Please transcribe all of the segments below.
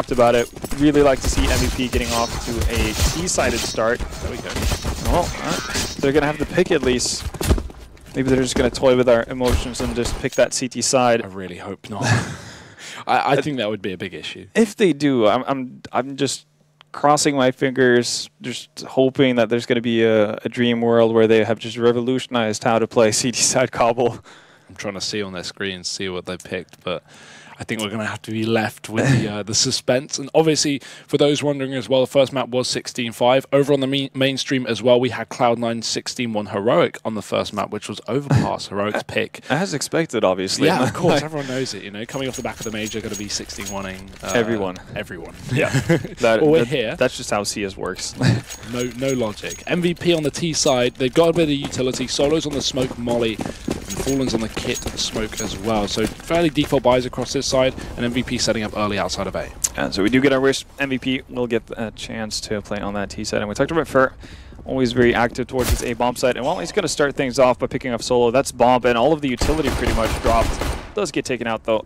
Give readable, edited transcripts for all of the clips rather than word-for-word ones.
talked about it. Really like to see MVP getting off to a T-sided start. There we go. Well, they're going to have the pick at least. Maybe they're just going to toy with our emotions and just pick that CT side. I really hope not. I think that would be a big issue. If they do, I'm just crossing my fingers, just hoping that there's going to be a dream world where they have just revolutionized how to play CT side Cobble. I'm trying to see on their screen, see what they picked, but I think we're going to have to be left with the suspense. And obviously, for those wondering as well, the first map was 16-5. Over on the mainstream as well, we had Cloud9 16-1 Heroic on the first map, which was Overpass, Heroic's pick. As expected, obviously. Yeah, of course, everyone knows it. You know, coming off the back of the major, going to be 16-1ing. Everyone. Everyone. Yeah. Well, we're here. That's just how CS works. No logic. MVP on the T side, they've got a bit of utility. Solo's on the smoke molly, and Fallen's on the kit smoke as well. So fairly default buys across this side, and MVP setting up early outside of A. And so we do get our wish. MVP will get a chance to play on that T side. And we talked about Fer, always very active towards his A bomb side. And well, he's going to start things off by picking up Solo. That's bomb, and all of the utility pretty much dropped. Does get taken out though.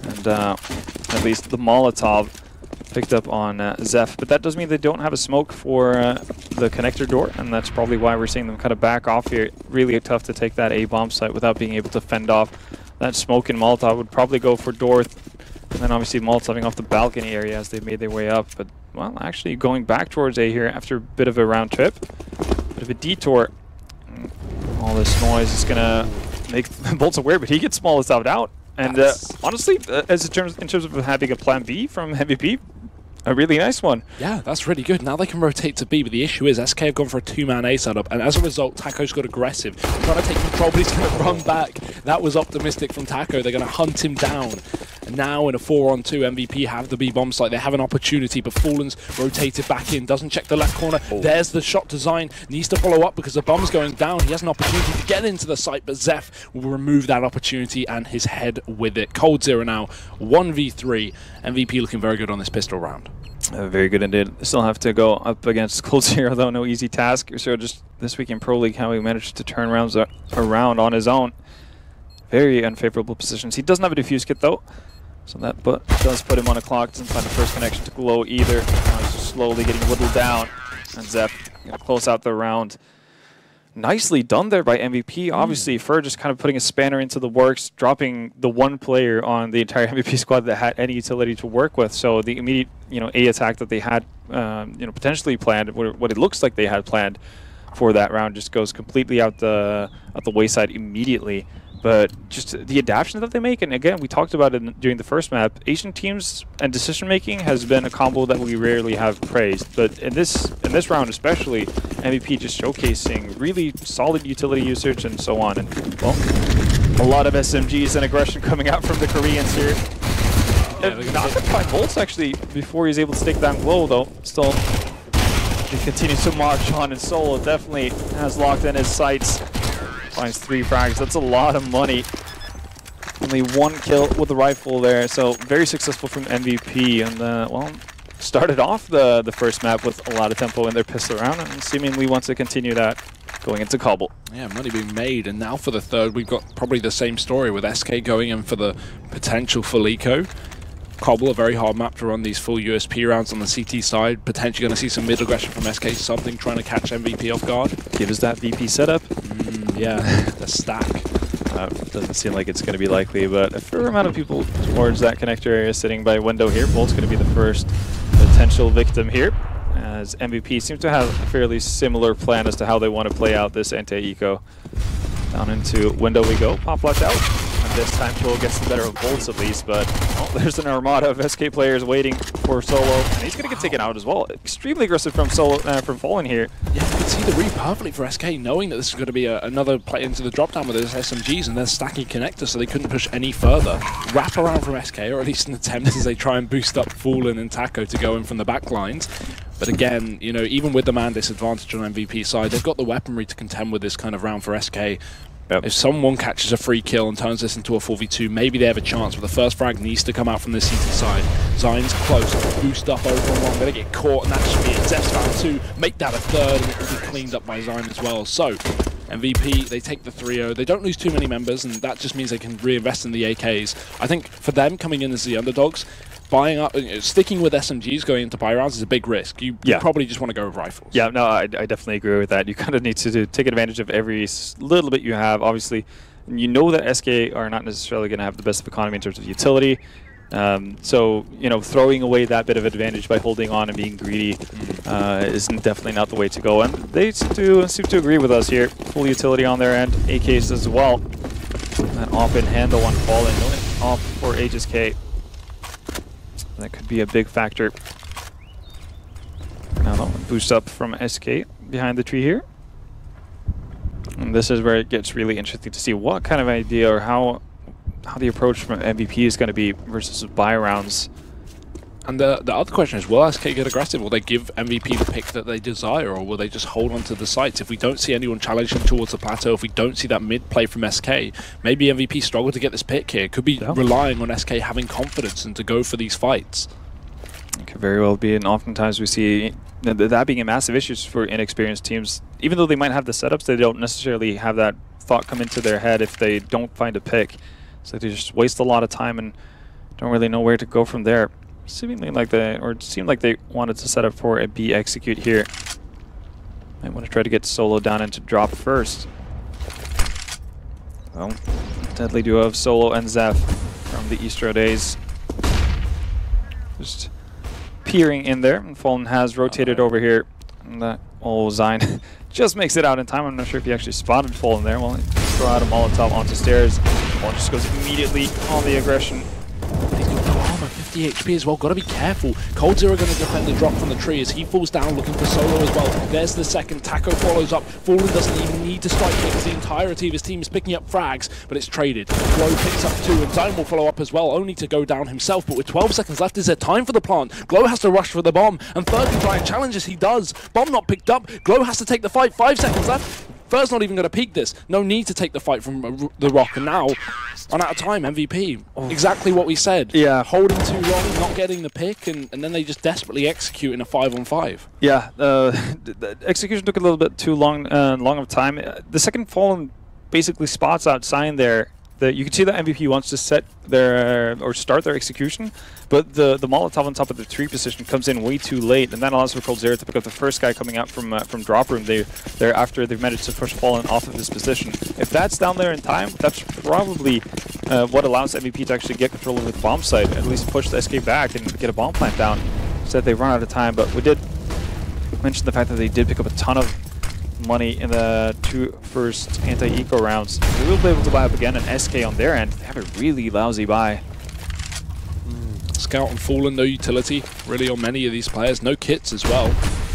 And at least the Molotov picked up on Zeph. But that does mean they don't have a smoke for the connector door, and that's probably why we're seeing them kind of back off here. Really tough to take that A bomb site without being able to fend off. That smoke and Molotov would probably go for Dorth, and then obviously Molotoving off the balcony area as they made their way up. But, well, actually going back towards A here after a bit of a round trip. Bit of a detour. All this noise is going to make Bolts aware, but he gets Molotov out. And honestly, in terms of having a plan B from MVP, a really nice one. Yeah, that's really good. Now they can rotate to B, but the issue is SK have gone for a two-man A setup, and as a result, Taco's got aggressive. He's trying to take control, but he's going to run back. That was optimistic from Taco. They're going to hunt him down. And now in a 4-on-2, MVP have the B bomb site. They have an opportunity, but Fallen's rotated back in, doesn't check the left corner. Oh. There's the shot design. Needs to follow up because the bomb's going down. He has an opportunity to get into the site, but Zeph will remove that opportunity and his head with it. Cold Zero now, 1v3. MVP looking very good on this pistol round. Very good indeed. Still have to go up against Cold Zero, though. No easy task. So just this week in Pro League, how he managed to turn rounds around on his own. Very unfavorable positions. He doesn't have a defuse kit, though. So that does put him on a clock. Doesn't find the first connection to Glow either. Now he's just slowly getting whittled down. And Zeph going to close out the round. Nicely done there by MVP. Obviously, Fer just kind of putting a spanner into the works, dropping the one player on the entire MVP squad that had any utility to work with. So the immediate, A attack that they had, potentially planned, what it looks like they had planned for that round, just goes completely out the wayside immediately. But just the adaptation that they make, and again, we talked about it during the first map, Asian teams and decision-making has been a combo that we rarely have praised. But in this round especially, MVP just showcasing really solid utility usage and so on. And, well, a lot of SMGs and aggression coming out from the Koreans here. Not going to find Bolts, actually, before he's able to take down Glow, though. Still, he continues to march on, and Solo definitely has locked in his sights. Finds 3 frags. That's a lot of money. Only 1 kill with the rifle there, so very successful from MVP. And well, started off the first map with a lot of tempo in their pistol round, and seemingly wants to continue that going into Cobble. Yeah, money being made, and now for the third, we've got probably the same story with SK going in for the potential for Lico. Cobble, a very hard map to run these full USP rounds on the CT side. Potentially going to see some mid aggression from SK, something trying to catch MVP off guard. Give us that VP setup. Yeah, the stack. Doesn't seem like it's going to be likely, but a fair amount of people towards that connector area sitting by window here. Bolt's going to be the first potential victim here, as MVP seems to have a fairly similar plan as to how they want to play out this anti-eco. Down into window we go. Pop flash out. And this time Joel gets the better of Bolts at least, but there's an armada of SK players waiting for Solo, and he's going to get taken out as well. Extremely aggressive from Solo, from Fallen here. Yeah, you can see the read perfectly for SK, knowing that this is going to be another play into the drop down with those SMGs, and they're stacking connectors, so they couldn't push any further. Wrap around from SK, or at least an attempt as they try and boost up Fallen and Taco to go in from the back lines. But again, even with the man disadvantage on MVP side, they've got the weaponry to contend with this kind of round for SK. Yep. If someone catches a free kill and turns this into a 4v2, maybe they have a chance, but the first frag needs to come out from the CT side. Zion's close, boost up over on one, gonna get caught, and that should be it. Zeph's found 2, make that a third, and it will be cleaned up by Zion as well. So, MVP, they take the 3-0. They don't lose too many members, and that just means they can reinvest in the AKs. I think for them, coming in as the underdogs, buying up, sticking with SMGs going into buy rounds is a big risk. You probably just want to go with rifles. Yeah, no, I definitely agree with that. You kind of need to take advantage of every little bit you have. Obviously, you know that SK are not necessarily going to have the best of economy in terms of utility. So, throwing away that bit of advantage by holding on and being greedy is definitely not the way to go. And they seem to agree with us here. Full utility on their end, AKs as well. That off-in handle on falling, off for Aegis K. That could be a big factor. Now that one boost up from SK behind the tree here. And this is where it gets really interesting to see what kind of idea or how the approach from MVP is going to be versus buy rounds. And the other question is, will SK get aggressive? Will they give MVP the pick that they desire, or will they just hold on to the sites? If we don't see anyone challenging towards the plateau, if we don't see that mid play from SK, maybe MVP struggle to get this pick here. Could be relying on SK having confidence and to go for these fights. It could very well be, and oftentimes we see that being a massive issue for inexperienced teams. Even though they might have the setups, they don't necessarily have that thought come into their head if they don't find a pick. So they just waste a lot of time and don't really know where to go from there. Seemingly like it seemed like they wanted to set up for a B execute here. Might want to try to get Solo down into drop first. Well, deadly duo of Solo and Zeph from the Eastro days. Just peering in there, and Fallen has rotated over here. And that Zine just makes it out in time. I'm not sure if he actually spotted Fallen there. Well, throw out a Molotov onto stairs. Fallen just goes immediately on the aggression. He's got no armor, 50 HP as well. Got to be careful. coldzera going to defend the drop from the tree as he falls down looking for Solo as well. There's the second. Taco follows up. Fallen doesn't even need to strike because the entirety of his team is picking up frags, but it's traded. Glow picks up 2, and Zine will follow up as well, only to go down himself. But with 12 seconds left, is there time for the plant? Glow has to rush for the bomb, and Third can try and challenge as he does. Bomb not picked up. Glow has to take the fight. 5 seconds left. Third's not even going to peek this. No need to take the fight from the rock, and now, run out of time, MVP. Exactly what we said. Yeah. Holding too long, not getting the pick, and then they just desperately execute in a 5-on-5. Yeah, the execution took a little bit too long of time. The second Fallen basically spots out sign there. You can see that MVP wants to set their or start their execution, but the Molotov on top of the tree position comes in way too late, and that allows for coldzera to pick up the first guy coming out from drop room. They're after they've managed to push Fallen off of his position. If that's down there in time, that's probably what allows MVP to actually get control of the bomb site, at least push the SK back and get a bomb plant down. Instead, they run out of time. But we did mention the fact that they did pick up a ton of money in the 2 first anti-eco rounds. They will be able to buy up again, and SK on their end, they have a really lousy buy. Scout and Fallen, no utility really on many of these players. No kits as well.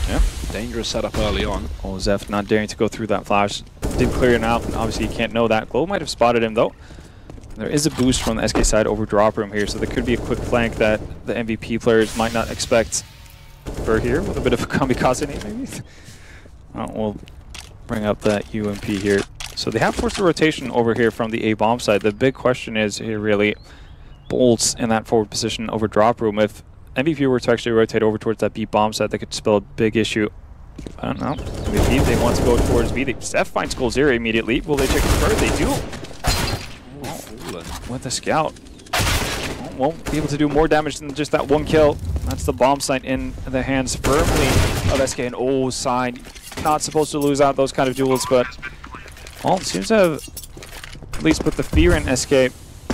Yeah. Dangerous setup early on. Oh, Zeph not daring to go through that flash. Did clear it out, and obviously you can't know that. Glow might have spotted him though. There is a boost from the SK side over drop room here, so there could be a quick flank that the MVP players might not expect. For here with a bit of a kamikaze maybe. We'll bring up that UMP here. So they have forced a rotation over here from the A bomb side. The big question is here really bolts in that forward position over drop room. If MVP were to actually rotate over towards that B bomb side, that could spell a big issue. I don't know. MVP, they want to go towards B. Seth finds coldzera immediately. Will they check it first? They do. With the scout. Won't be able to do more damage than just that one kill. That's the bomb site in the hands firmly of SK. And Sign. Not supposed to lose out those kind of duels, but well, it seems to have at least put the fear in SK.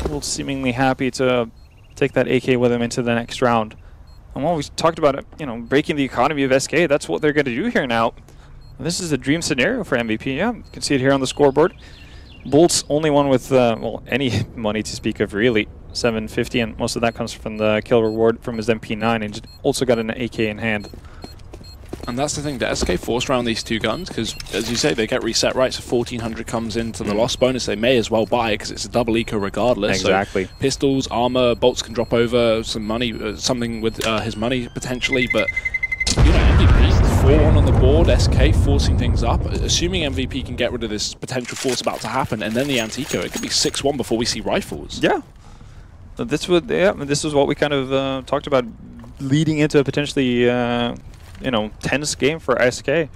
Well, seemingly happy to take that AK with him into the next round. And while we talked about it, breaking the economy of SK, that's what they're going to do here now. And this is a dream scenario for MVP. Yeah, you can see it here on the scoreboard. Bolt's only one with any money to speak of, really. 750, and most of that comes from the kill reward from his MP9, and also got an AK in hand. And that's the thing, the SK force round these 2 guns, because as you say, they get reset right, so 1400 comes into the loss bonus. They may as well buy it because it's a double eco regardless. Exactly. So pistols, armor, bolts can drop over some money, something with his money potentially, but MVP 4-1 on the board, SK forcing things up. Assuming MVP can get rid of this potential force about to happen, and then the anti-eco, it could be 6-1 before we see rifles. Yeah. This is what we kind of talked about leading into a potentially tense game for SK.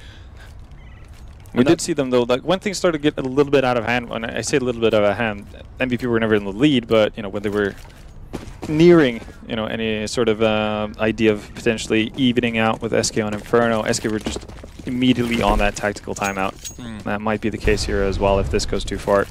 We did see them though, like when things started to get a little bit out of hand. When I say a little bit out of hand, MVP were never in the lead, but when they were nearing, you know, any sort of idea of potentially evening out with SK on Inferno. SK were just immediately on that tactical timeout. That might be the case here as well if this goes too far.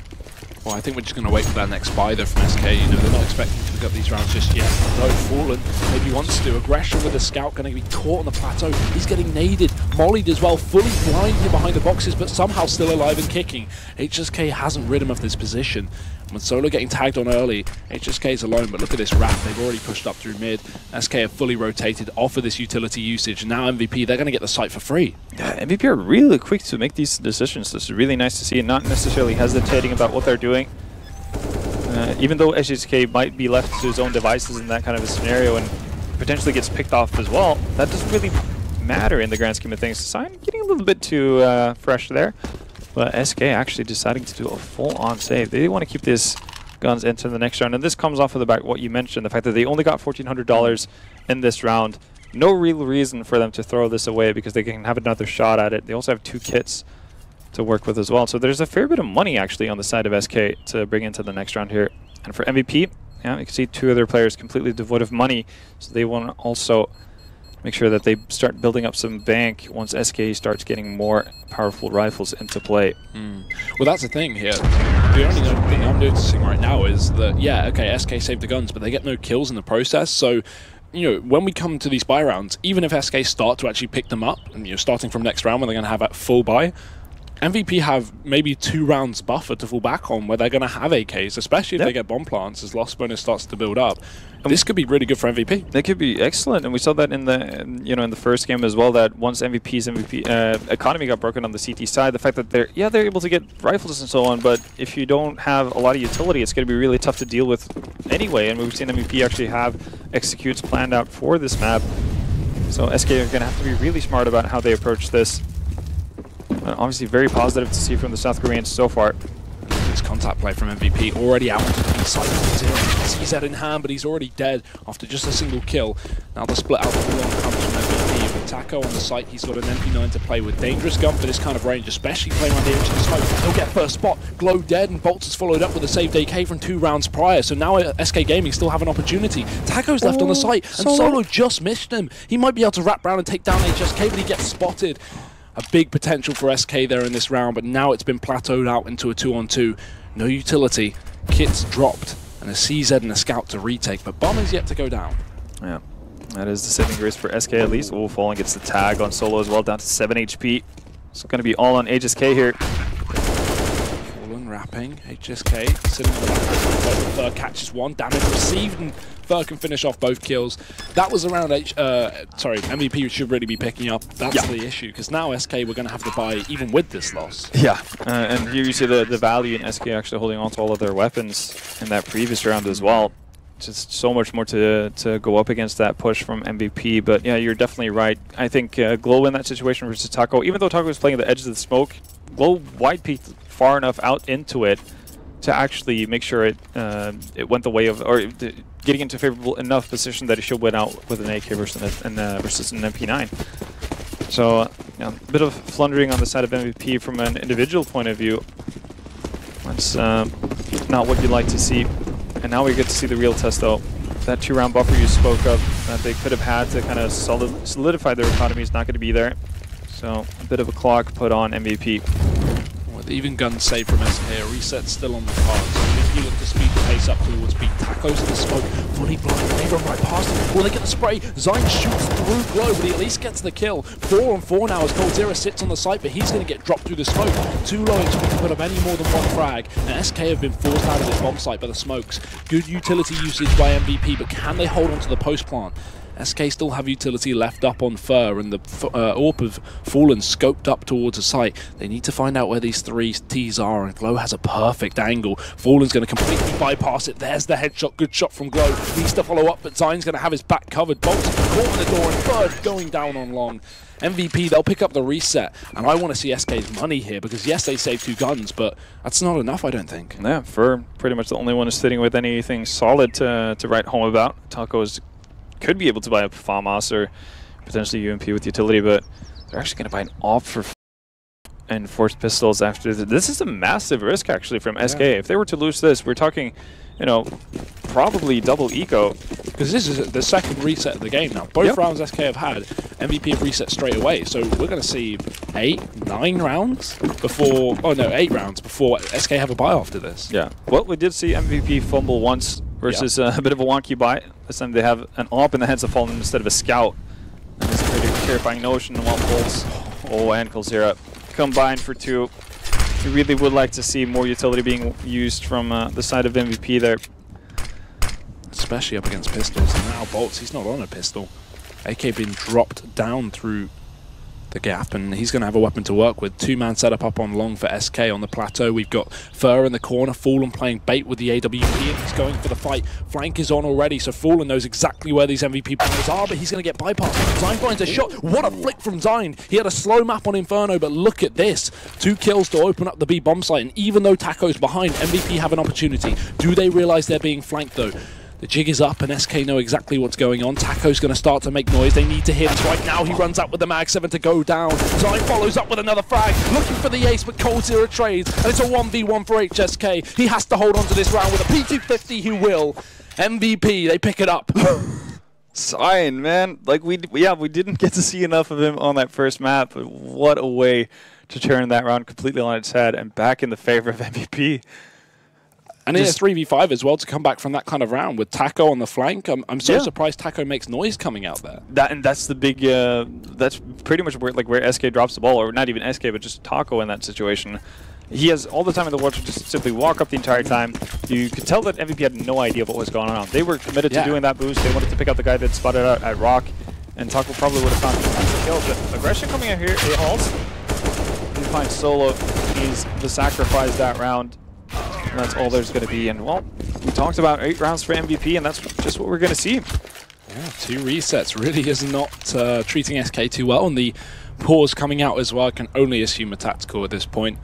Well, I think we're just going to wait for that next buy though from SK. You know, they're not expecting to pick up these rounds just yet. No, Fallen maybe wants to. Aggression with the scout, going to be caught on the plateau. He's getting naded, mollied as well, fully blinded behind the boxes, but somehow still alive and kicking. HSK hasn't rid him of this position. With Solo getting tagged on early, HSK is alone, but look at this wrap. They've already pushed up through mid. SK have fully rotated off of this utility usage. And now MVP, they're going to get the site for free. Yeah, MVP are really quick to make these decisions. This is really nice to see, and not necessarily hesitating about what they're doing. Even though HSK might be left to his own devices in that kind of a scenario and potentially gets picked off as well, that doesn't really matter in the grand scheme of things. Sign getting a little bit too fresh there. But SK actually deciding to do a full-on save. They want to keep these guns into the next round. And this comes off of the back what you mentioned, the fact that they only got $1,400 in this round. No real reason for them to throw this away because they can have another shot at it. They also have 2 kits to work with as well. So there's a fair bit of money actually on the side of SK to bring into the next round here. And for MVP, yeah, you can see 2 other players completely devoid of money. So they want to also make sure that they start building up some bank once SK starts getting more powerful rifles into play. Well, that's the thing here. The only thing I'm noticing right now is that, yeah, okay, SK saved the guns, but they get no kills in the process. So, you know, when we come to these buy rounds, even if SK start to actually pick them up, and you're starting from next round when they're going to have a full buy, MVP have maybe 2 rounds buffer to fall back on where they're going to have AKs, especially if they get bomb plants as loss bonus starts to build up. And this could be really good for MVP. They could be excellent, and we saw that in the in the first game as well. That once MVP's economy got broken on the CT side, the fact that they're able to get rifles and so on, but if you don't have a lot of utility, it's going to be really tough to deal with anyway. And we've seen MVP actually have executes planned out for this map, so SK are going to have to be really smart about how they approach this. Obviously very positive to see from the South Koreans so far. This contact play from MVP already out onto the side. He's head in hand, but he's already dead after just a single kill. Now the split out full on comes from MVP. With Taco on the site, he's got an MP9 to play with. Dangerous gun for this kind of range, especially playing around the edge of the smoke. He'll get first spot. Glow dead, and Bolts has followed up with a saved AK from 2 rounds prior. So now SK Gaming still have an opportunity. Taco's left on the site, and Solo just missed him. He might be able to wrap around and take down HSK, but he gets spotted. A big potential for SK there in this round, but now it's been plateaued out into a 2-on-2. No utility, kits dropped, and a CZ and a scout to retake, but Bomb is yet to go down. Yeah, that is the saving grace for SK at least. Oh, Fallen gets the tag on Solo as well, down to 7 HP. It's going to be all on HSK here. Fallen wrapping, HSK sitting on the back. Fur catches 1, damage received, and Fur can finish off both kills. That was around MVP should really be picking up. That's the issue, because now SK we're going to have to buy even with this loss. Yeah, and here you see the value in SK actually holding on to all of their weapons in that previous round as well. Just so much more to go up against that push from MVP, but yeah, you're definitely right. I think Glow in that situation versus Taco, even though Taco was playing at the edge of the smoke, Glow wide peeked far enough out into it to actually make sure it went the way of, or getting into a favorable enough position that it should win out with an AK versus an MP9. So a bit of flundering on the side of MVP from an individual point of view. That's not what you'd like to see. And now we get to see the real test though. That 2-round buffer you spoke of that they could have had to kind of solidify their economy is not going to be there. So a bit of a clock put on MVP. With even gun save from SK, a reset still on the cards. If you look to speed the pace up towards speed, Tacos in the smoke, fully blind, they run right past him. Will they get the spray? Zyne shoots through Glow, but he at least gets the kill. 4-on-4 now as Coldzera sits on the site, but he's going to get dropped through the smoke. Too low to put up any more than 1 frag, and SK have been forced out of this bomb site by the smokes. Good utility usage by MVP, but can they hold on to the post plant? SK still have utility left up on Fur, and the AWP of Fallen scoped up towards the site. They need to find out where these 3 Ts are, and Glow has a perfect angle. Fallen's going to completely bypass it. There's the headshot. Good shot from Glow. Needs to follow up, but Zyne's going to have his back covered. Bolts caught in the door, and Fur going down on long. MVP, they'll pick up the reset, and I want to see SK's money here, because yes, they saved 2 guns, but that's not enough, I don't think. Yeah, Fur pretty much the only one who's sitting with anything solid to write home about. Taco's could be able to buy a FAMAS or potentially UMP with utility, but they're actually going to buy an AWP for and force pistols after this is a massive risk actually from SK. If they were to lose this, we're talking, you know, probably double eco. Because this is the second reset of the game now. Both rounds SK have had, MVP have reset straight away. So we're going to see 9 rounds before, oh no, 8 rounds before SK have a buy after this. Yeah. Well, we did see MVP fumble once versus a bit of a wonky buy. This time they have an AWP in the hands of Fallen instead of a scout. And it's a pretty terrifying notion. One pulls. Oh, and Coldzera combined for 2. We really would like to see more utility being used from the side of MVP there. Especially up against pistols. And now Bolts, he's not on a pistol. AK being dropped down through the gap, and he's going to have a weapon to work with. 2-man setup up on long for SK on the plateau. We've got Fur in the corner, Fallen playing bait with the AWP, and he's going for the fight. Flank is on already, so Fallen knows exactly where these MVP players are, but he's going to get bypassed. Zine finds a shot. What a flick from Zine. He had a slow map on Inferno, but look at this. 2 kills to open up the B bomb site, and even though Taco's behind, MVP have an opportunity. Do they realize they're being flanked though? The jig is up, and SK know exactly what's going on. Taco's going to start to make noise. They need to hit this right now. He runs out with the Mag 7 to go down. Zine follows up with another frag, looking for the ace, but Coldzera trades, and it's a 1v1 for HSK. He has to hold on to this round with a P250. He will. MVP, they pick it up. Sign, man. Like we didn't get to see enough of him on that first map, but what a way to turn that round completely on its head and back in the favor of MVP. And in a 3v5 as well, to come back from that kind of round with Taco on the flank. I'm so surprised Taco makes noise coming out there. That's the big, that's pretty much where SK drops the ball, or not even SK, but just Taco in that situation. He has all the time in the world to just simply walk up the entire time. You could tell that MVP had no idea what was going on. They were committed to doing that boost. They wanted to pick out the guy that spotted out at Rock, and Taco probably would have found the kill. But aggression coming in here, it halts. You find Solo. He's the sacrifice that round. And that's all there's going to be. And, well, we talked about 8 rounds for MVP, and that's just what we're going to see. Yeah, 2 resets really is not treating SK too well. And the pause coming out as well, I can only assume a tactical at this point.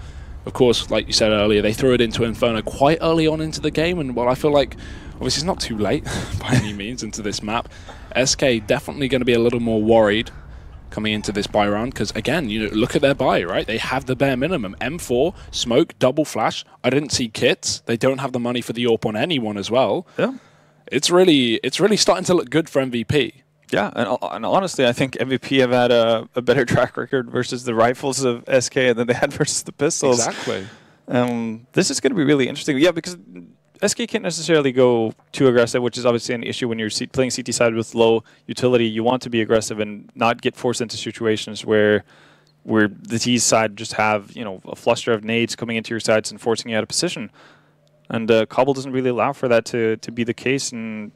Of course, like you said earlier, they threw it into Inferno quite early on into the game. And, well, I feel like, obviously, it's not too late by any means into this map. SK definitely going to be a little more worried coming into this buy round, because again, you know, look at their buy, right? They have the bare minimum. M4, smoke, double flash. I didn't see kits. They don't have the money for the AWP on anyone as well. Yeah, it's really starting to look good for MVP. Yeah, and honestly, I think MVP have had a better track record versus the rifles of SK than they had versus the pistols. Exactly. This is going to be really interesting. Yeah, because SK can't necessarily go too aggressive, which is obviously an issue when you're playing CT side with low utility. You want to be aggressive and not get forced into situations where the T side just have, you know, a fluster of nades coming into your sides and forcing you out of position. And Cobble doesn't really allow for that to be the case. And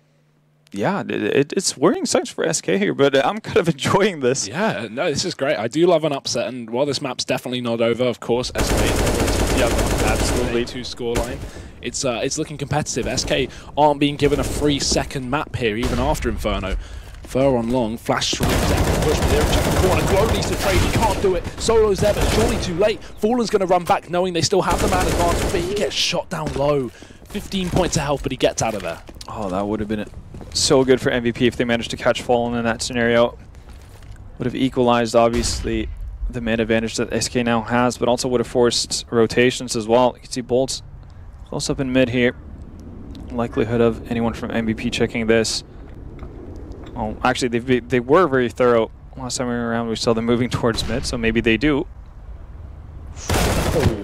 yeah, it's worrying signs for SK here, but I'm kind of enjoying this. Yeah, no, this is great. I do love an upset, and while this map's definitely not over, of course, SK, absolutely 2 scoreline. It's looking competitive. SK aren't being given a free second map here, even after Inferno. Fur on long, flash through, push, but they're checking the corner. Glow needs to trade, he can't do it. Solo's there, but surely too late. Fallen's going to run back, knowing they still have the man advantage, but he gets shot down low. 15 points of health, but he gets out of there. Oh, that would have been so good for MVP if they managed to catch Fallen in that scenario. Would have equalized, obviously, the man advantage that SK now has, but also would have forced rotations as well. You can see Bolts close up in mid here. Likelihood of anyone from MVP checking this. Oh, actually, they were very thorough. Last time we were around, we saw them moving towards mid, so maybe they do. Oh.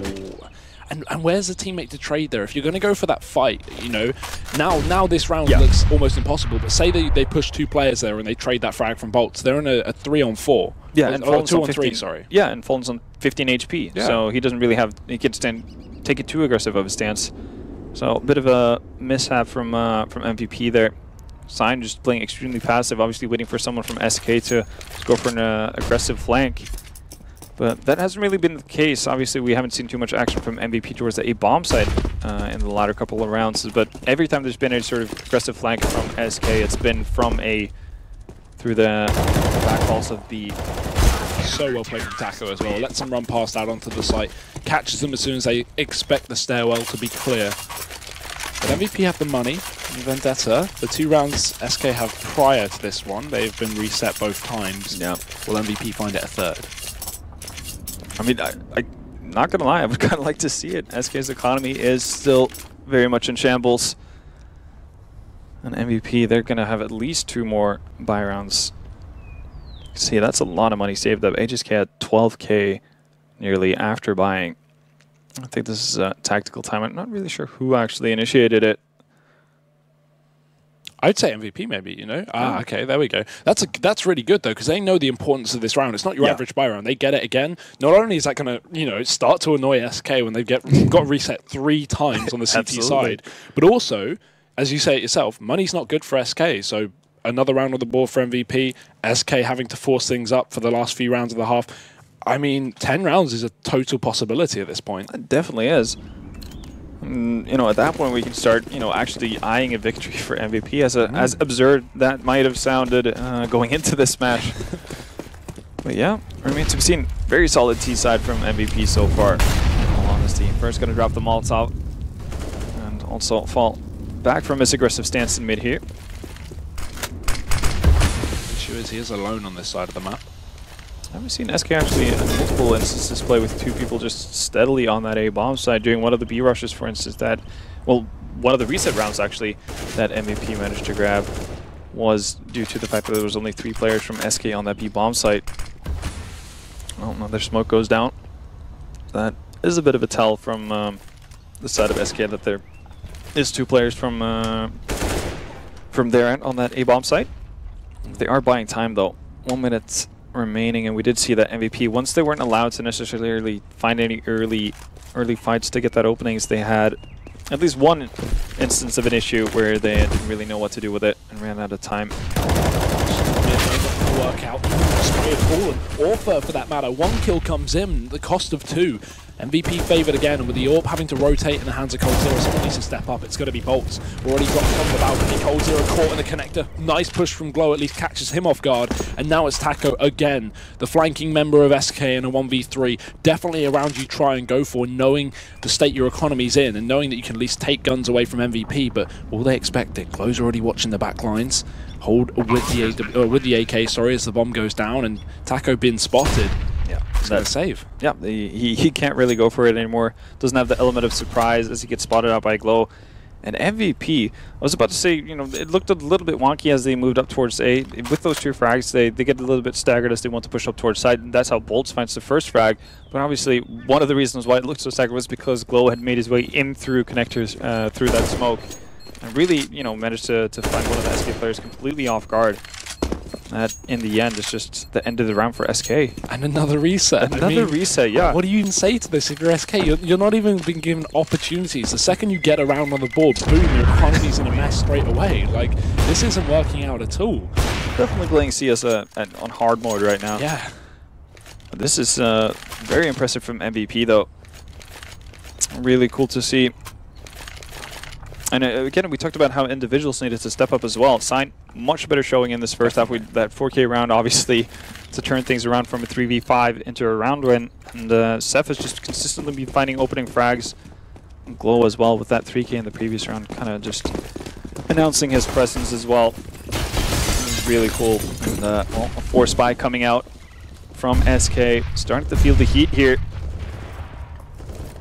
And where's the teammate to trade there? If you're going to go for that fight, you know, now this round looks almost impossible. But say they push 2 players there and they trade that frag from Bolts, they're in a 3-on-4. Yeah, and or 2-on-3. Sorry. Yeah, and Fallen's on 15 HP, so he doesn't really have. He can take it too aggressive of a stance. So a bit of a mishap from MVP there. Sign just playing extremely passive, obviously waiting for someone from SK to go for an aggressive flank. But that hasn't really been the case. Obviously, we haven't seen too much action from MVP towards the A-bomb side in the latter couple of rounds. But every time there's been a sort of aggressive flank from SK, it's been from through the back walls of B. So well played from Taco as well. Lets them run past out onto the site. Catches them as soon as they expect the stairwell to be clear. But MVP have the money. Vendetta, the 2 rounds SK have prior to this one, they've been reset both times. Yeah. Will MVP find it a 3rd? I mean, not gonna lie, I would kind of like to see it. SK's economy is still very much in shambles. And MVP, they're gonna have at least 2 more buy rounds. See, that's a lot of money saved up. HSK had 12K nearly after buying. I think this is a tactical time. I'm not really sure who actually initiated it. I'd say MVP maybe, you know? Ah, okay, there we go. That's really good, though, because they know the importance of this round. It's not your average buy round. They get it again. Not only is that going to, you know, start to annoy SK when they got reset 3 times on the CT side, but also, as you say it yourself, money's not good for SK, so another round on the board for MVP, SK having to force things up for the last few rounds of the half. I mean, 10 rounds is a total possibility at this point. It definitely is. You know, at that point we can start, you know, actually eyeing a victory for MVP. As absurd that might have sounded going into this match. But yeah, remains to be seen. Very solid T side from MVP so far, in all honesty. First going to drop the Molotov, and also fall back from his aggressive stance in mid here. The issue is he is alone on this side of the map. I've seen SK actually in multiple instances play with 2 people just steadily on that A bomb side, doing one of the B rushes, for instance, that, well, one of the reset rounds actually that MVP managed to grab was due to the fact that there was only 3 players from SK on that B bomb site. Well, another smoke goes down. That is a bit of a tell from the side of SK that there is 2 players from their end on that A bomb site. They are buying time though. 1 minute remaining, and we did see that MVP, once they weren't allowed to necessarily find any early fights to get that openings, they had at least one instance of an issue where they didn't really know what to do with it and ran out of time. Work out spray fallen, or for that matter. 1 kill comes in, the cost of 2. MVP favoured again, and with the AWP having to rotate in the hands of Cold Zero, someone needs to step up. It's going to be Bolts. Already dropped from the balcony. Cold Zero caught in the connector. Nice push from Glow, at least catches him off guard. And now it's Taco again, the flanking member of SK in a 1v3. Definitely a round you try and go for, knowing the state your economy's in, and knowing that you can at least take guns away from MVP. But will they expect it? Glow's already watching the back lines. Hold with the AK, sorry, as the bomb goes down, and Taco being spotted. Yeah, he's going to save. Yeah, he can't really go for it anymore. Doesn't have the element of surprise as he gets spotted out by Glow. And MVP, I was about to say, you know, it looked a little bit wonky as they moved up towards A. With those 2 frags, they get a little bit staggered as they want to push up towards side, and that's how Bolts finds the first frag. But obviously, one of the reasons why it looked so staggered was because Glow had made his way in through connectors, through that smoke. And really, you know, managed to find one of the SK players completely off guard. That, in the end, is just the end of the round for SK. And another reset. Another reset, yeah. What do you even say to this if you're SK? You're not even being given opportunities. The second you get around on the board, boom, your economy's in a mess straight away. Like, this isn't working out at all. Definitely playing CS on hard mode right now. Yeah. This is very impressive from MVP, though. Really cool to see. And again, we talked about how individuals needed to step up as well. Sign much better showing in this first half. That 4K round, obviously, to turn things around from a 3v5 into a round win. And Seth has just consistently been finding opening frags. Glow as well with that 3K in the previous round, kind of just announcing his presence as well. Really cool. And a force buy coming out from SK. Starting to feel the heat here.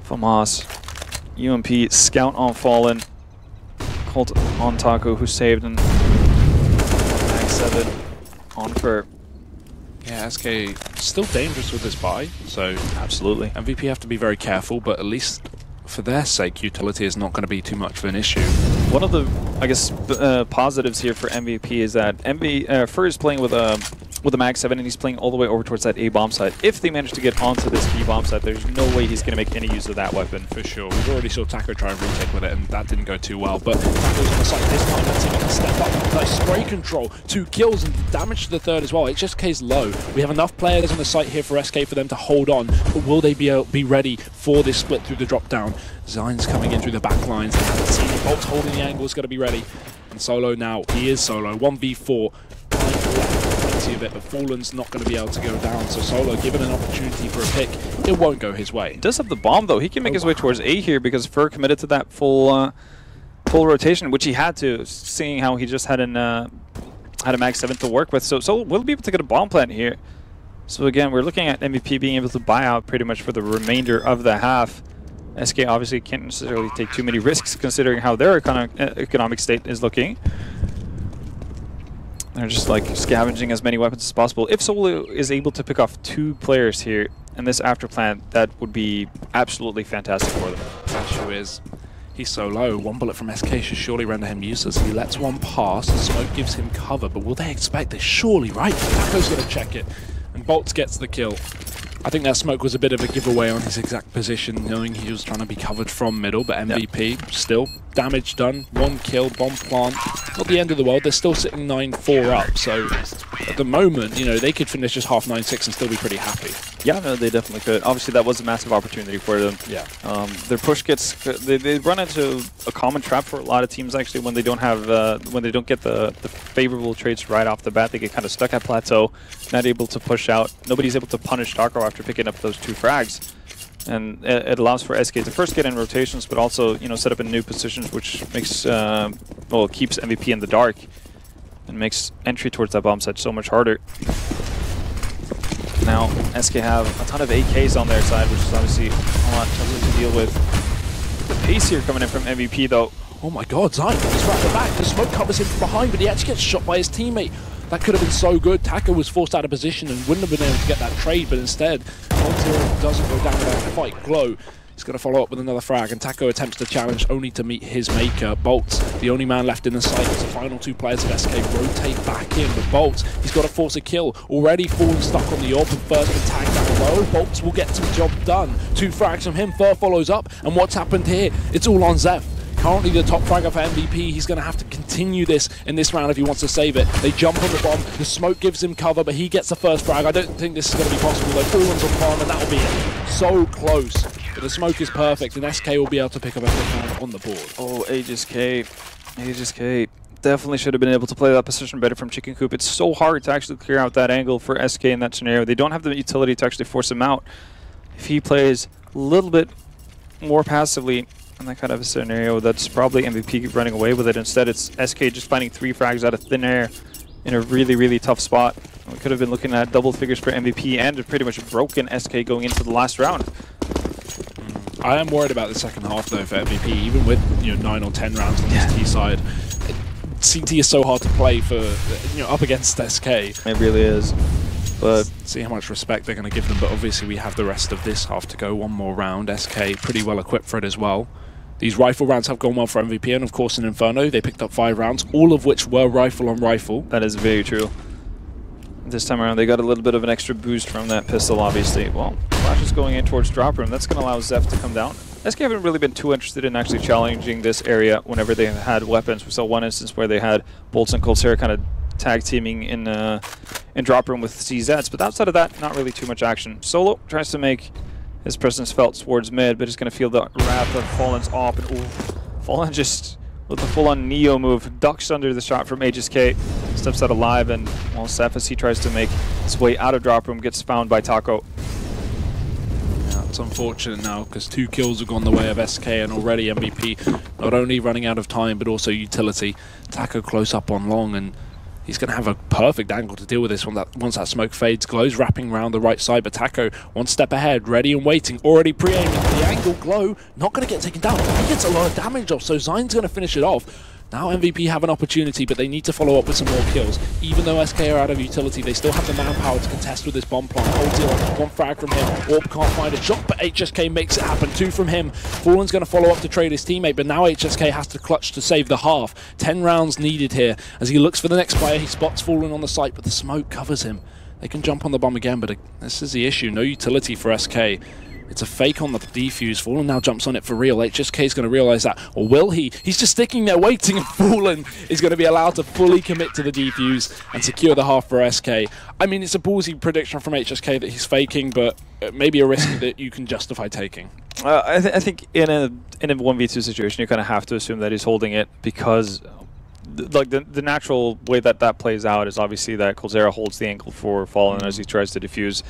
FAMAS, UMP, Scout on Fallen. Colt on Taco, who saved, and Mag 7 on Fur. Yeah, SK still dangerous with this buy, so absolutely. MVP have to be very careful, but at least for their sake, utility is not going to be too much of an issue. One of the, I guess, positives here for MVP is that Fur is playing with a Mag 7, and he's playing all the way over towards that A bomb site. If they manage to get onto this B bomb site, there's no way he's going to make any use of that weapon. For sure. We've already saw Taco try and retake with it, and that didn't go too well. But Taco's on the site this time. Let's see if he can step up. Nice spray control. 2 kills and damage to the third as well. HSK's low. We have enough players on the site here for SK for them to hold on. But will they be ready for this split through the drop down? Zion's coming in through the back lines. They haven't seen him. Bolt's holding the angle. Is going to be ready. And Solo now. He is Solo. 1v4. Of it, but Fallen's not going to be able to go down, so Solo, given an opportunity for a pick, it won't go his way. He does have the bomb, though. He can make his way towards A here because Fur committed to that full rotation, which he had to, seeing how he just had a Mag 7 to work with. So we'll be able to get a bomb plant here. So again, we're looking at MVP being able to buy out pretty much for the remainder of the half. SK obviously can't necessarily take too many risks considering how their economic state is looking. They're just like scavenging as many weapons as possible. If Solo is able to pick off 2 players here in this after plan, that would be absolutely fantastic for them. That sure is. He's so low. 1 bullet from SK should surely render him useless. He lets one pass. The smoke gives him cover, but will they expect this? Surely, right? Taco's going to check it, and Bolts gets the kill. I think that smoke was a bit of a giveaway on his exact position, knowing he was trying to be covered from middle, but MVP, still, damage done, 1 kill, bomb plant. Not the end of the world, they're still sitting 9-4 up, so at the moment, you know, they could finish just half 9-6 and still be pretty happy. Yeah, no, they definitely could. Obviously, that was a massive opportunity for them. Yeah. Their push gets, they run into a common trap for a lot of teams, actually, when they don't have, when they don't get the favorable traits right off the bat. They get kind of stuck at plateau, not able to push out. Nobody's able to punish Taco after picking up those 2 frags. And it allows for SK to first get in rotations, but also, you know, set up in new positions, which makes, well, keeps MVP in the dark and makes entry towards that bomb site so much harder. Now, SK have a ton of AKs on their side, which is obviously a lot tougher to deal with. The pace here coming in from MVP, though. Oh my god, Zion is right at the back. The smoke covers him from behind, but he actually gets shot by his teammate. That could have been so good. Taco was forced out of position and wouldn't have been able to get that trade, but instead, Voltaire doesn't go down without a fight. Glow is going to follow up with another frag, and Taco attempts to challenge only to meet his maker. Bolts, the only man left in the site, as the final 2 players of SK rotate back in. But Bolts, he's got to force a kill. Already falling stuck on the orb, and first been tagged down low. Bolts will get some job done. 2 frags from him, Fur follows up, and what's happened here? It's all on Zeph. Currently the top fragger for MVP. He's going to have to continue this in this round if he wants to save it. They jump on the bomb. The smoke gives him cover, but he gets the first frag. I don't think this is going to be possible, though. Fallen's on farm, and that'll be it. So close. But the smoke is perfect, and SK will be able to pick up everything on the board. Oh, Aegis K. Aegis K definitely should have been able to play that position better from Chicken Coop. It's so hard to actually clear out that angle for SK in that scenario. They don't have the utility to actually force him out. If he plays a little bit more passively in that kind of a scenario, that's probably MVP running away with it. Instead, it's SK just finding 3 frags out of thin air in a really, really tough spot. We could have been looking at double figures for MVP and a pretty much broken SK going into the last round. I am worried about the second half, though, for MVP. Even with, you know, 9 or 10 rounds on this T side, CT is so hard to play for, you know, up against SK. It really is. But see how much respect they're going to give them. But obviously, we have the rest of this half to go. 1 more round. SK pretty well equipped for it as well. These rifle rounds have gone well for MVP, and of course in Inferno they picked up 5 rounds, all of which were rifle on rifle. That is very true. This time around they got a little bit of an extra boost from that pistol, obviously. Well, Flash is going in towards drop room. That's going to allow Zeph to come down. SK haven't really been too interested in actually challenging this area whenever they had weapons. We saw one instance where they had Bolts and Coltsera kind of tag teaming in drop room with CZs, but outside of that, not really too much action. Solo tries to make his presence felt towards mid, but he's going to feel the wrath of Fallen's op. And Fallen just, with the full-on Neo move, ducks under the shot from Aegis K, steps out alive, and well, Zeph, as he tries to make his way out of drop room, gets found by Taco. Yeah, it's unfortunate now, because 2 kills have gone the way of SK, and already MVP not only running out of time, but also utility. Taco close up on long, and he's going to have a perfect angle to deal with this once that smoke fades. Glow's wrapping around the right side, but Taco 1 step ahead, ready and waiting, already pre-aiming the angle. Glow not going to get taken down. He gets a lot of damage off, so Zion's going to finish it off. Now MVP have an opportunity, but they need to follow up with some more kills. Even though SK are out of utility, they still have the manpower to contest with this bomb plant. Hold 1 frag from him. Orb can't find a shot, but HSK makes it happen. 2 from him. Fallen's going to follow up to trade his teammate, but now HSK has to clutch to save the half. 10 rounds needed here. As he looks for the next player, he spots Fallen on the site, but the smoke covers him. They can jump on the bomb again, but this is the issue. No utility for SK. It's a fake on the defuse. Fallen now jumps on it for real. HSK is going to realize that. Or will he? He's just sticking there waiting, and Fallen is going to be allowed to fully commit to the defuse and secure the half for SK. I mean, it's a ballsy prediction from HSK that he's faking, but maybe a risk that you can justify taking. I think in a 1v2 situation, you kind of have to assume that he's holding it, because like the natural way that plays out is obviously that Coltsera holds the angle for Fallen as he tries to defuse.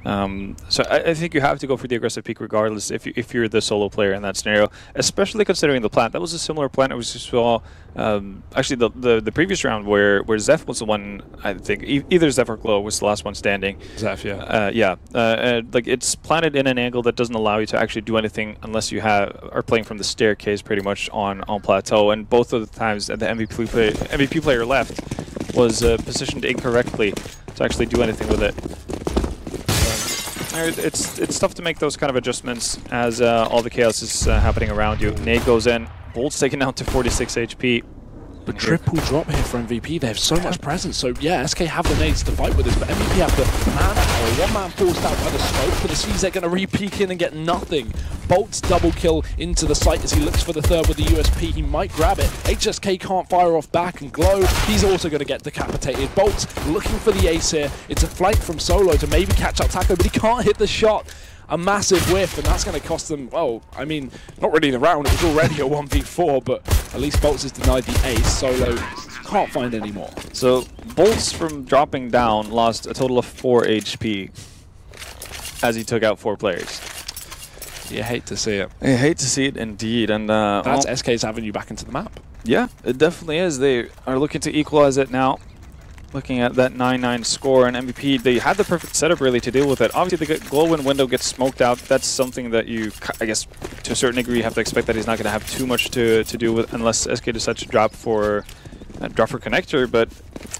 So I think you have to go for the aggressive peek regardless if you're the solo player in that scenario, especially considering the plant. That was a similar plant that we saw actually the previous round where Zeph was the one, I think, either Zeph or Glow was the last one standing. Zeph, yeah. Like it's planted in an angle that doesn't allow you to actually do anything unless you are playing from the staircase pretty much on plateau, and both of the times that the MVP player left was positioned incorrectly to actually do anything with it. It's tough to make those kind of adjustments as all the chaos is happening around you. Nade goes in, Bolt's taken down to 46 HP. But triple drop here for MVP. They have so much presence. So yeah, SK have the nades to fight with this, but MVP have the manpower. One man forced out by the smoke, but the CZ going to re-peek in and get nothing. Bolt's double kill into the site as he looks for the third with the USP. He might grab it. HSK can't fire off back, and Glow, he's also going to get decapitated. Bolt's looking for the ace here. It's a flank from Solo to maybe catch out Taco, but he can't hit the shot. A massive whiff, and that's going to cost them, well, I mean, not really the round, it was already a 1v4, but at least Bolts has denied the ace. Solo can't find any more. So Bolts, from dropping down, lost a total of 4 HP as he took out 4 players. You hate to see it. I hate to see it indeed, and that's SK's avenue back into the map. Yeah, it definitely is. They are looking to equalize it now. Looking at that 9-9 score, and MVP, they had the perfect setup really to deal with it. Obviously, the Glow when window gets smoked out. That's something that you, I guess, to a certain degree, you have to expect that he's not going to have too much to do with unless SK decides to drop for connector. But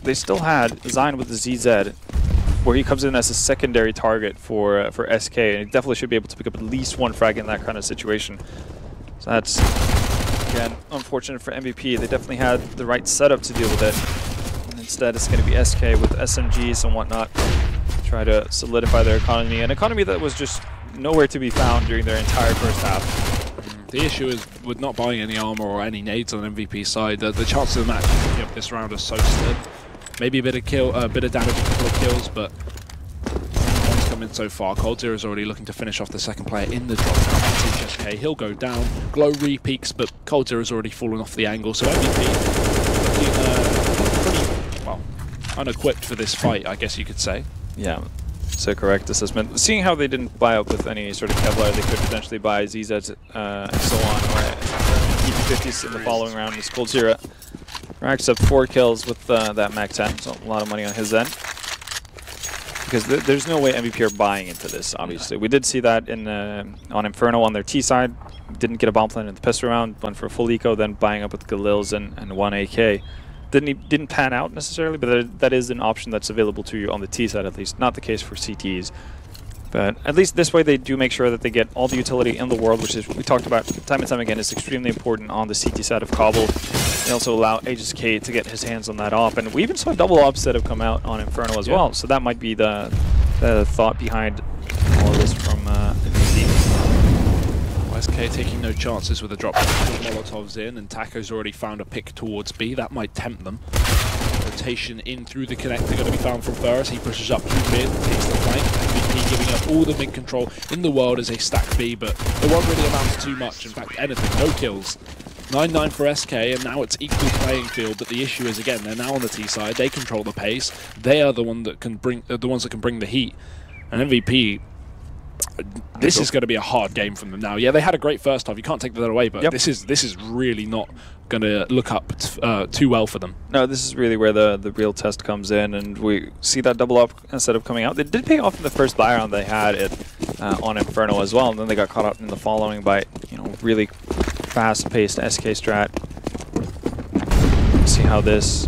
they still had Zion with the ZZ, where he comes in as a secondary target for SK, and he definitely should be able to pick up at least 1 frag in that kind of situation. So that's, again, unfortunate for MVP. They definitely had the right setup to deal with it. Instead, it's going to be SK with SMGs and whatnot to try to solidify their economy, an economy that was just nowhere to be found during their entire first half. The issue is with not buying any armor or any nades on MVP's side, the chances of the match picking up this round are so slim. Maybe a bit of damage, a couple of kills, but one's come in so far. coldzera is already looking to finish off the second player in the drop down. That's HSK. He'll go down. Glow re-peaks, but coldzera has already fallen off the angle, so MVP looking pretty unequipped for this fight, I guess you could say. Yeah, it's a correct assessment. Seeing how they didn't buy up with any sort of Kevlar, they could potentially buy ZZs and so on, or EP50s in the following round. As coldzera racks up 4 kills with that Mac 10, so a lot of money on his end. Because there's no way MVP are buying into this, obviously. We did see that in on Inferno on their T side. Didn't get a bomb plant in the pistol round, went for a full eco, then buying up with Galils and 1 AK. Didn't pan out necessarily, but that is an option that's available to you on the T side at least. Not the case for CTs. But at least this way they do make sure that they get all the utility in the world, which is, we talked about time and time again, is extremely important on the CT side of Cobble. They also allow HSK to get his hands on that op. And we even saw a double op set have come out on Inferno as well. So that might be the thought behind all of this from MVP. SK taking no chances with a drop down. Molotovs in, and Taco's already found a pick towards B. That might tempt them. Rotation in through the connector going to be found from Ferris. He pushes up through mid, takes the flank. MVP giving up all the mid control in the world as they stack B, but it won't really amount to too much. In fact, anything, no kills. 9-9 for SK, and now it's equal playing field. But the issue is, again, they're now on the T side. They control the pace. They are the ones that can bring the heat. And MVP, this is going to be a hard game from them now. Yeah, they had a great first half. You can't take that away, but this is really not going to look up too well for them. No, this is really where the real test comes in, and we see that double up instead of coming out. They did pay off in the first buy round. They had it on Inferno as well, and then they got caught up in the following by really fast-paced SK strat. See how this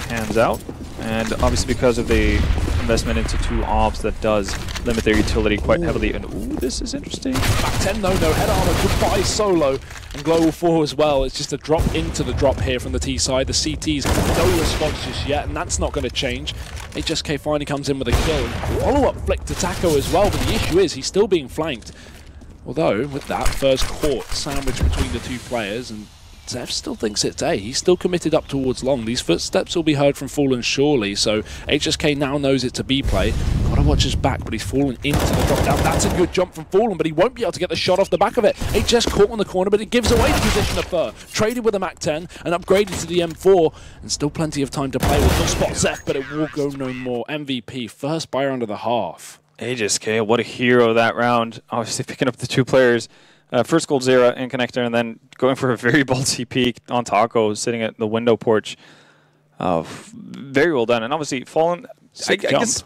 pans out, and obviously because of the investment into 2 ops, that does limit their utility quite heavily. And ooh, this is interesting. Back 10 though, no head armor. Goodbye Solo. And Global 4 as well. It's just a drop into the drop here from the T side. The CT's no response just yet, and that's not going to change. HSK finally comes in with a kill. Follow-up flick to Taco as well, but the issue is he's still being flanked. Although, with that first caught sandwich between the 2 players, and Zeph still thinks it's A. He's still committed up towards long. These footsteps will be heard from Fallen surely, so HSK now knows it's a B play. Gotta watch his back, but he's fallen into the drop down. That's a good jump from Fallen, but he won't be able to get the shot off the back of it. HS caught on the corner, but it gives away the position of Fur. Traded with a Mac 10 and upgraded to the M4, and still plenty of time to play with. He'll spot Zeph, but it will go no more. MVP, first buy round of the half. HSK, what a hero that round. Obviously picking up the 2 players. First Coldzera in connector, and then going for a very ballsy peek on Taco, sitting at the window porch. Very well done. And obviously Fallen, I guess,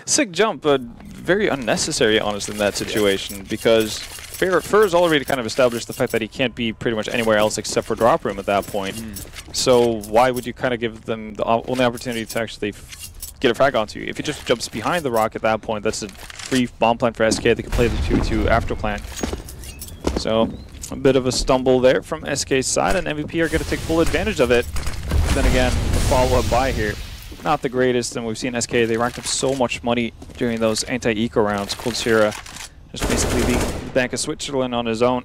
sick jump, but very unnecessary, honestly, in that situation, because Fur's already kind of established the fact that he can't be pretty much anywhere else except for drop room at that point. So why would you kind of give them the only opportunity to actually get a frag onto you? If he just jumps behind the rock at that point, that's a free bomb plant for SK. They can play the 2v2 after plant. So a bit of a stumble there from SK's side, and MVP are going to take full advantage of it. Then again, the follow-up buy here, not the greatest, and we've seen SK, they racked up so much money during those anti-eco rounds. Coldzera just basically being the Bank of Switzerland on his own.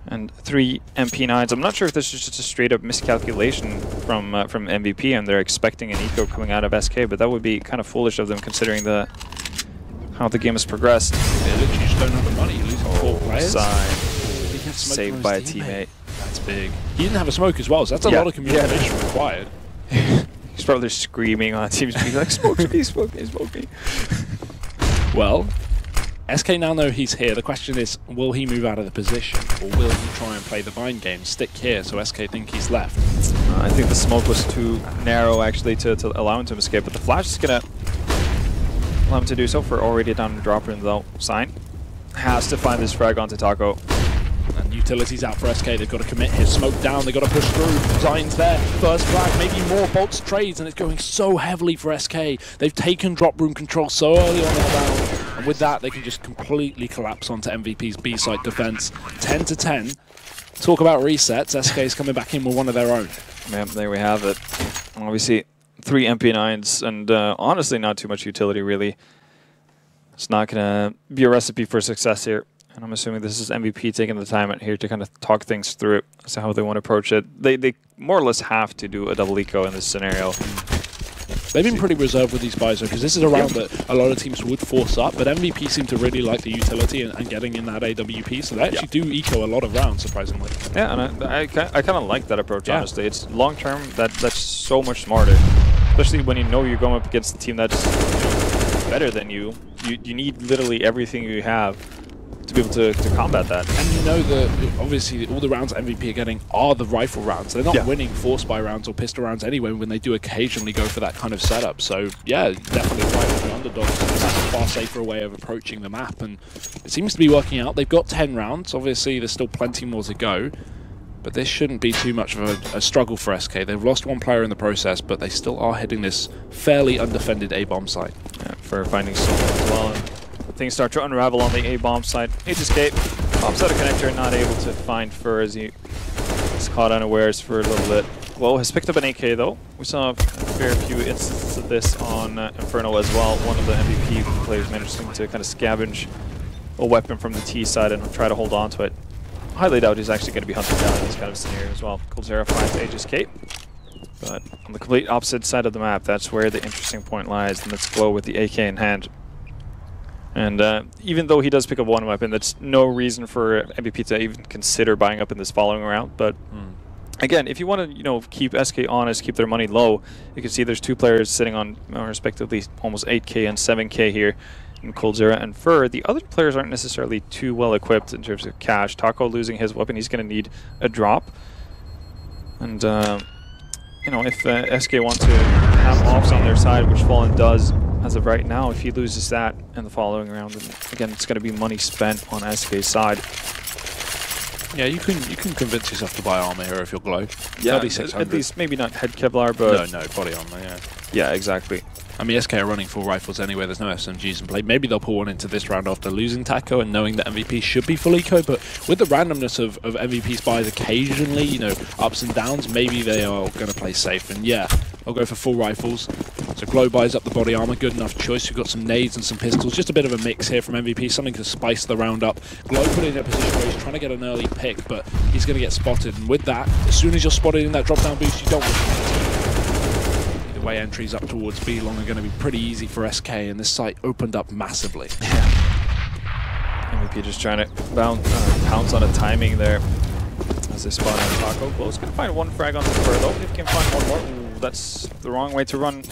And 3 MP9s. I'm not sure if this is just a straight-up miscalculation from MVP, and they're expecting an eco coming out of SK, but that would be kind of foolish of them considering how the game has progressed. They literally just don't have the money. You're losing 4 players. Saved by a teammate. That's big. He didn't have a smoke as well, so that's a lot of communication required. He's probably screaming on teams, being like, smoke me, smoke me, smoke me. Well, SK now know he's here. The question is, will he move out of the position, or will he try and play the bind game, stick here, so SK think he's left? I think the smoke was too narrow, actually, to allow him to escape, but the flash is going to allow him to do so for already down the drop room, though. Sign has to find this frag onto Taco. And utilities out for SK. They've got to commit here. Smoke down. They've got to push through. Zion's there. First flag. Maybe more bolts trades, and it's going so heavily for SK. They've taken drop room control so early on in the round, and with that, they can just completely collapse onto MVP's B-site defense. 10 to 10. Talk about resets. SK is coming back in with one of their own. Yep, there we have it. Obviously, 3 MP9s, and honestly, not too much utility, really. It's not going to be a recipe for success here. And I'm assuming this is MVP taking the time out here to kind of talk things through it, as to how they want to approach it. They more or less have to do a double eco in this scenario. They've been pretty reserved with these buys, because this is a round that a lot of teams would force up, but MVP seem to really like the utility and getting in that AWP, so they actually do eco a lot of rounds, surprisingly. Yeah, and I kind of like that approach, honestly. It's long-term, that's so much smarter, especially when you know you're going up against a team that's better than you. You need literally everything you have to be able to combat that. And you know that obviously all the rounds MVP are getting are the rifle rounds. They're not winning force buy rounds or pistol rounds anyway when they do occasionally go for that kind of setup. So yeah, definitely right with the underdogs. This is a far safer way of approaching the map, and it seems to be working out. They've got 10 rounds. Obviously there's still plenty more to go, but this shouldn't be too much of a struggle for SK. They've lost 1 player in the process, but they still are hitting this fairly undefended A-bomb site. Yeah, for finding someone as well. And things start to unravel on the A-bomb side. HSK pops out a connector, not able to find Fur as he is caught unawares for a little bit. Glow has picked up an AK though. We saw a fair few instances of this on Inferno as well. One of the MVP players managing to kind of scavenge a weapon from the T side and try to hold on to it. Highly doubt he's actually going to be hunted down in this kind of scenario as well. Coldzera finds HSK. But on the complete opposite side of the map, that's where the interesting point lies, and that's Glow with the AK in hand. And even though he does pick up 1 weapon, that's no reason for MVP to even consider buying up in this following round. But again, if you want to, keep SK honest, keep their money low, you can see there's 2 players sitting on respectively almost 8K and 7K here, in Coldzera and Fur. The other players aren't necessarily too well equipped in terms of cash. Taco losing his weapon, he's going to need a drop. And if SK want to have offs on their side, which Fallen does as of right now, if he loses that in the following round, then again, it's going to be money spent on SK's side. Yeah, you can convince yourself to buy armor here if you're Glow. Yeah, at least maybe not head Kevlar, but no body armor. Yeah. Yeah, exactly. I mean, SK are running full rifles anyway. There's no SMGs in play. Maybe they'll pull one into this round after losing Taco and knowing that MVP should be full eco. But with the randomness of MVP's buys occasionally, ups and downs, maybe they are going to play safe. And yeah, they'll go for full rifles. So Glow buys up the body armor. Good enough choice. You've got some nades and some pistols. Just a bit of a mix here from MVP. Something to spice the round up. Glow put in a position where he's trying to get an early pick, but he's going to get spotted. And with that, as soon as you're spotted in that drop-down boost, you don't want to way entries up towards B long are going to be pretty easy for SK, and this site opened up massively. MVP just trying to pounce on a timing there as they spot on Taco. Glow's going to find 1 frag on the Fur though. If he can find 1 more, ooh, that's the wrong way to run.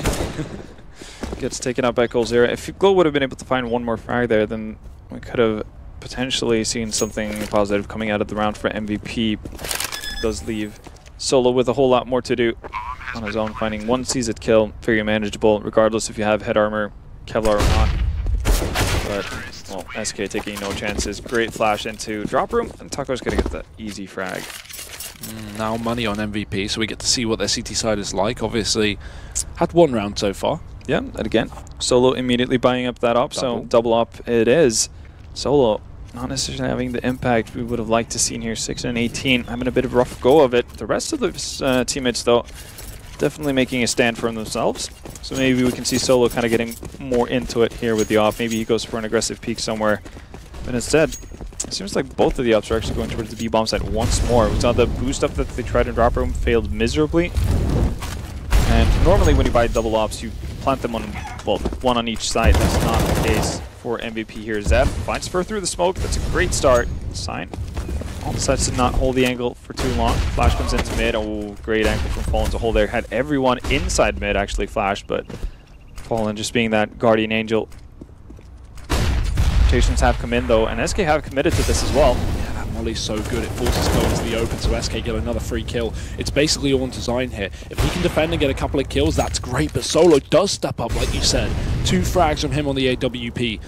Gets taken out by Coldzera. If Glow would have been able to find one more frag there, then we could have potentially seen something positive coming out of the round for MVP. Does leave Solo with a whole lot more to do on his own, finding one seized kill, very manageable, regardless if you have head armor, Kevlar or not. But, well, SK taking no chances. Great flash into drop room, and Taco's going to get the easy frag. Now money on MVP, so we get to see what their CT side is like. Obviously, had one round so far. Yeah, and again, Solo immediately buying up that op, so double op it is. Solo not necessarily having the impact we would have liked to see here. 6 and 18, having a bit of a rough go of it. The rest of the teammates, though, definitely making a stand for themselves. So maybe we can see Solo kind of getting more into it here with the op. Maybe he goes for an aggressive peek somewhere. But instead, it seems like both of the ops are actually going towards the B-bomb site once more. We saw the boost up that they tried in drop room failed miserably. And normally when you buy double ops, you plant them on, well, one on each side. That's not the case for MVP here. Zeph finds Spur through the smoke. That's a great start. Sign. All decides to not hold the angle for too long. Flash comes into mid. Oh, great angle from Fallen to hold there. Had everyone inside mid actually flash, but Fallen just being that guardian angel. Rotations have come in though, and SK have committed to this as well. Yeah, that Molly's so good. It forces Go into the open, so SK get another free kill. It's basically all on design here. If he can defend and get a couple of kills, that's great, but Solo does step up, like you said. 2 frags from him on the AWP.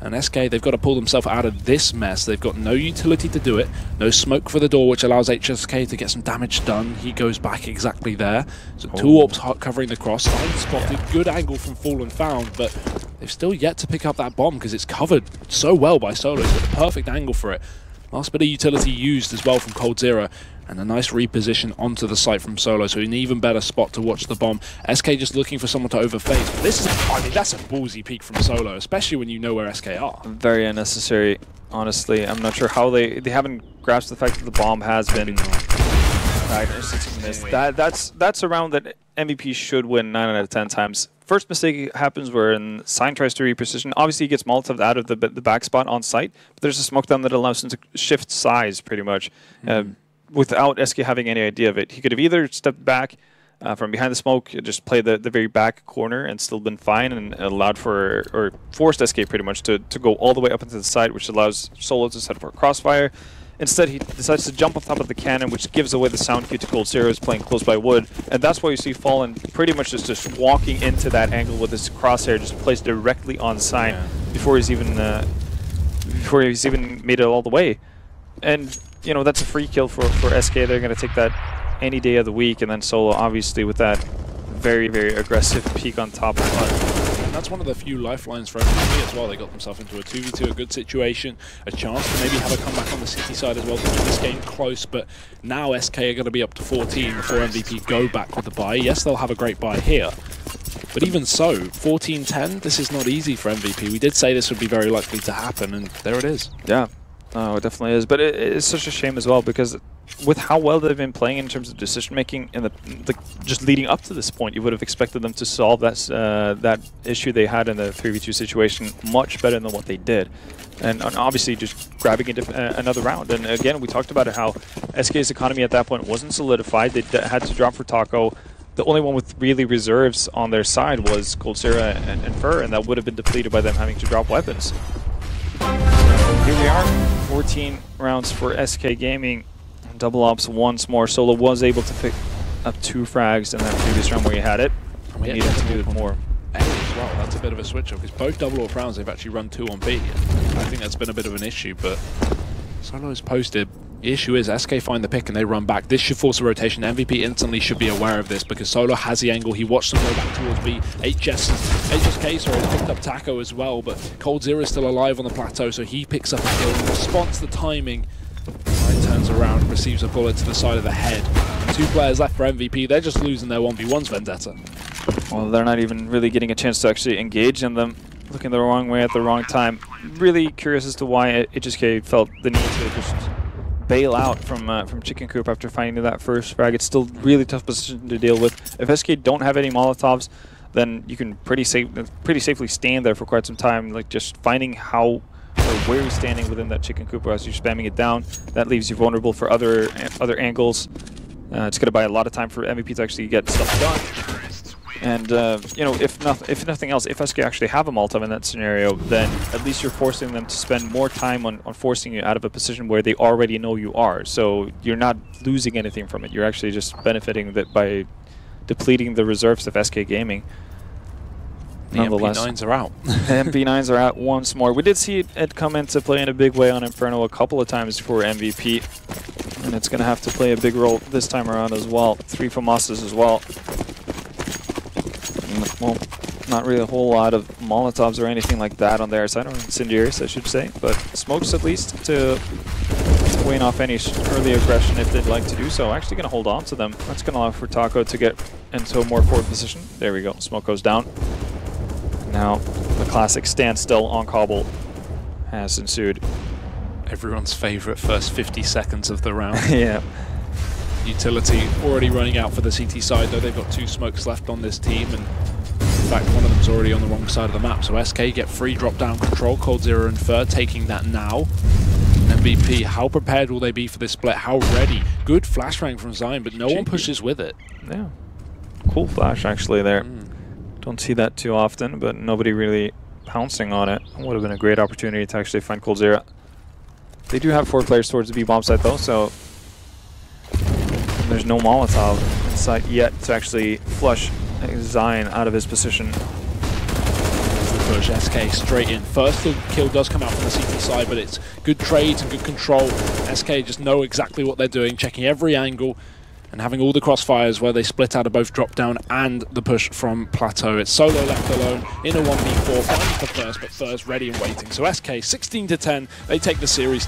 And SK, they've got to pull themselves out of this mess. They've got no utility to do it, no smoke for the door, which allows HSK to get some damage done. He goes back exactly there. So 2 AWPs covering the cross. Fine spotted, good angle from Fallen found, but they've still yet to pick up that bomb because it's covered so well by Solo. He's got the perfect angle for it. Last bit of utility used as well from Coldzera. And a nice reposition onto the site from Solo, so an even better spot to watch the bomb. SK just looking for someone to overface. But this is, I mean, that's a ballsy peek from Solo, especially when you know where SK are. Very unnecessary, honestly. I'm not sure how they haven't grasped the fact that the bomb has been missed. That's a round that MVP should win 9 out of 10 times. First mistake happens where Sign tries to reposition. Obviously, he gets Molotov out of the back spot on site, but there's a smoke down that allows him to shift size pretty much. Without SK having any idea of it. He could have either stepped back from behind the smoke, just play the very back corner and still been fine, and allowed for, or forced SK pretty much to go all the way up into the side, which allows Solo to set up for a crossfire. Instead, he decides to jump on top of the cannon, which gives away the sound cue to Coldzera, who's playing close by wood. And that's why you see Fallen pretty much just walking into that angle with his crosshair just placed directly on Sign before he's even made it all the way. And you know, that's a free kill for SK. They're going to take that any day of the week. And then Solo, obviously, with that very, very aggressive peek on top of it. And that's one of the few lifelines for MVP as well. They got themselves into a 2v2, a good situation, a chance to maybe have a comeback on the city side as well to keep this game close. But now SK are going to be up to 14 before MVP go back with the buy. Yes, they'll have a great buy here. But even so, 14-10, this is not easy for MVP. We did say this would be very likely to happen, and there it is. Yeah. No, it definitely is, but it's such a shame as well because with how well they've been playing in terms of decision making and just leading up to this point, you would have expected them to solve that issue they had in the 3v2 situation much better than what they did, and obviously just grabbing another round. And again, we talked about it, how SK's economy at that point wasn't solidified. They had to drop for Taco. The only one with really reserves on their side was Coldzera and Fur, and that would have been depleted by them having to drop weapons. Here we are, 14 rounds for SK Gaming. Double ops once more. Solo was able to pick up 2 frags in that previous round where he had it. We needed to do it more. As well, that's a bit of a switch up because both double op rounds they've actually run 2 on B. I think that's been a bit of an issue, but Solo is posted. The issue is SK find the pick and they run back. This should force a rotation. MVP instantly should be aware of this because Solo has the angle. He watched them go back towards B. HSK has picked up Taco as well, but Coldzera is still alive on the plateau, so he picks up a kill in response to the timing. Ryan turns around, receives a bullet to the side of the head. 2 players left for MVP. They're just losing their 1v1s, Vendetta. Well, they're not even really getting a chance to actually engage in them. Looking the wrong way at the wrong time. Really curious as to why HSK felt the need to just bail out from Chicken Coop after finding that first frag. It's still really tough position to deal with. If SK don't have any Molotovs, then you can pretty safely stand there for quite some time, like just finding how or where he's standing within that Chicken Coop as you're spamming it down. That leaves you vulnerable for other angles. It's going to buy a lot of time for MVP to actually get stuff done. And you know, if nothing else, if SK actually have a Molotov in that scenario, then at least you're forcing them to spend more time on forcing you out of a position where they already know you are. So you're not losing anything from it. You're actually just benefiting that by depleting the reserves of SK Gaming. The MP9s are out. MP9s are out once more. We did see it come into play in a big way on Inferno a couple of times for MVP. And it's going to have to play a big role this time around as well. 3 FAMASas as well. Well, not really a whole lot of Molotovs or anything like that on their side, or incendiaries, I should say, but smokes at least to wane off any early aggression if they'd like to do so. Actually going to hold on to them. That's going to allow for Taco to get into a more forward position. There we go. Smoke goes down. Now the classic standstill on Cobble has ensued. Everyone's favorite first 50 seconds of the round. Yeah. Utility already running out for the CT side, though they've got 2 smokes left on this team, and in fact one of them's already on the wrong side of the map. So SK get free drop down control. coldzera and Fer taking that now. MVP, how prepared will they be for this split? How ready? Good flash rank from Zion, but no one pushes with it. Yeah, cool flash actually there. Don't see that too often, but nobody really pouncing on it. Would have been a great opportunity to actually find coldzera. They do have 4 players towards the B-bomb site though, so there's no Molotov in sight yet to actually flush Zion out of his position. The push, SK straight in. First the kill does come out from the CT side, but it's good trades and good control. SK just know exactly what they're doing, checking every angle and having all the crossfires where they split out of both drop down and the push from Plateau. It's Solo left alone in a 1v4, fighting for first, but first ready and waiting. So SK 16 to 10, they take the series.